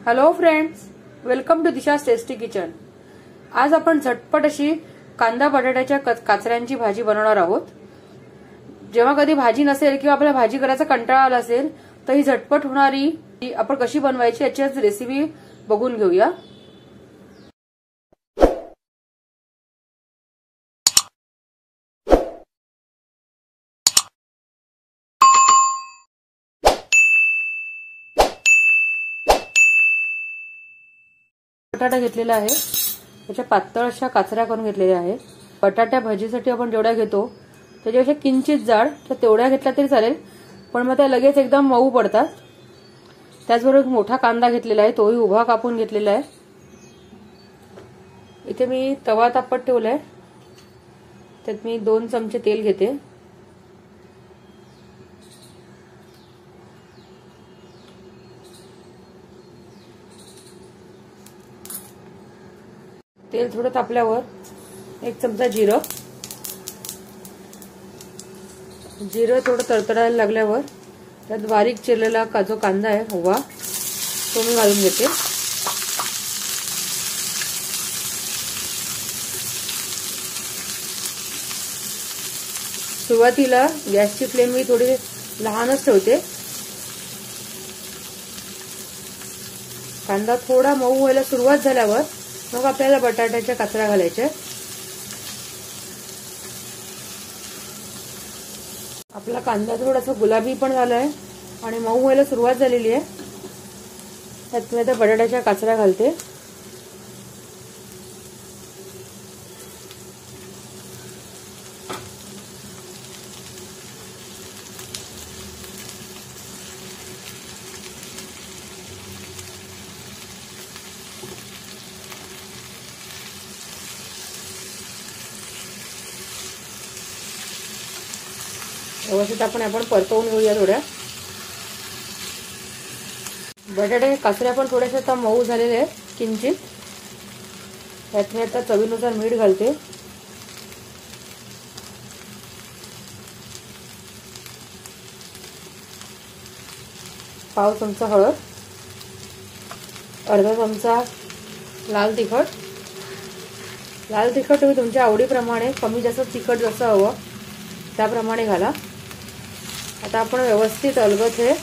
Hello friends, welcome to Disha's tasty kitchen. आज आपण झटपट अशी कांदा बटाट्याच्या काचऱ्यांची भाजी बनवणार आहोत। जेव्हा कधी भाजी नसेल किंवा आपल्याला भाजी करायचा कंटाळा आला असेल तर ही झटपट होणारी आपण कशी बनवायची याची आज रेसिपी बघून घेऊया। बटाटा घेतलेला आहे, त्याच्या पातळ अशा काचऱ्या करून घेतलेल्या आहेत। बटाट्या भाजीसाठी आपण जेवढ्या घेतो त्याच्यापेक्षा किंचित जाड तर तेवढ्या घेतल्या तरी चालेल, पण मग त्या लगेच एकदम मऊ पडतात। त्याचबरोबर मोठा कांदा घेतलेला आहे, तोही उभा कापून घेतलेला आहे। इथे मी तवा तापत ठेवलाय, त्यात मी 2 चमचे तेल घेते। तेल थोडं तापल्यावर 1 चमचा जिरं थोडं तडतडायला लागल्यावर त्यात बारीक चिरलेला जो कांदा आहे उभा तो मी घालून घेते। सुरुवातीला गॅसची फ्लेम मी थोडी लहानच ठेवते। कांदा थोडा मऊ व्हायला सुरुवात झाल्यावर मग आपल्याला बटाट्याच्या काचऱ्या घालायच्या। आपला कांदा थोडासा गुलाबी पण झालाय आणि मऊ व्हायला सुरुवात झालेली आहे। त्यात मी आता बटाट्याच्या काचऱ्या घालते। व्यवस्थित आपण परतवून घेऊया। थोड्या बटाटे काचऱ्या पण थोडेसे आता मऊ झालेले आहेत किंचित। त्यात मी आता चवीनुसार मीठ घालते। पाव चमचा हळद, अर्धा चमचा लाल तिखट तुम्ही तुमच्या आवडीप्रमाणे कमी जास्त तिखट जसं हवं त्याप्रमाणे घाला। आता आपण व्यवस्थित अलगद हे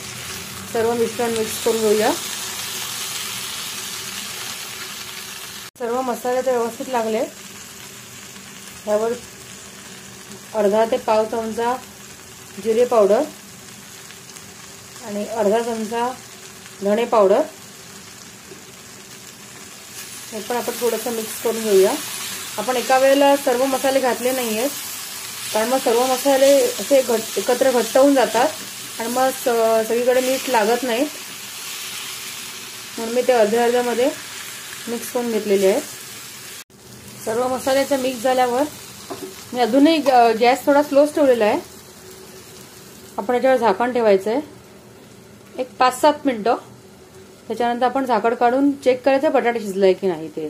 सर्व मिश्रण मिक्स करून घेऊया। सर्व मसाले तर व्यवस्थित लागले। त्यावर अर्धा ते पाव चमचा जिरे पावडर आणि अर्धा चमचा धणे पावडर हे पण आपण थोडंसं मिक्स करून घेऊया। आपण एका वेळेला सर्व मसाले घातले नाहीयेत, कारण मग सर्व मसाले असे एकत्र घट्ट होऊन जातात आणि मग सगळीकडे मीठ लागत नाही, म्हणून मी ते अर्ध्या मध्ये मिक्स करून घेतलेले आहे। सर्व मसाल्याचं मिक्स झाल्यावर मी अजूनही गॅस थोडा स्लोच ठेवलेला आहे। आपण याच्यावर झाकण ठेवायचं आहे एक 5-7 मिनिटं। त्याच्यानंतर आपण झाकण काढून चेक करायचं बटाटा शिजलाय की नाही ते।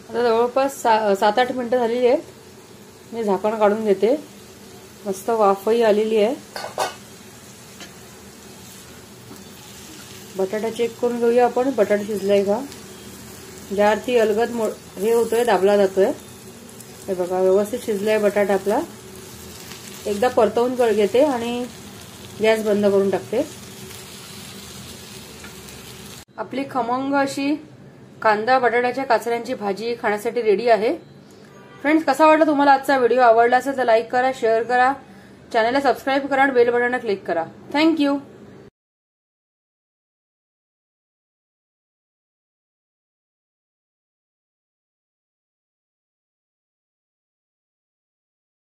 आता जवळपास 7-8 मिनिटं झालेली आहेत। मी झाकण काढून घेते। मस्त वाफही आलेली आहे। बटाटा चेक करून घेऊया आपण, बटाटा शिजलाय का। ज्यावरती अलगद हे होतोय, दाबला जातोय, हे बघा व्यवस्थित शिजलाय बटाटा आपला। एकदा परतवून घेते आणि गॅस बंद करून टाकते। आपली खमंग अशी कांदा बटाट्याच्या काचऱ्यांची भाजी खाण्यासाठी रेडी आहे। फ्रेंड्स, कसा वाटला तुम्हाला आजचा व्हिडिओ? आवडला असेल तर लाईक करा, शेअर करा, चॅनलला सबस्क्राईब करा आणि बेल बटनला क्लिक करा। थँक्यू।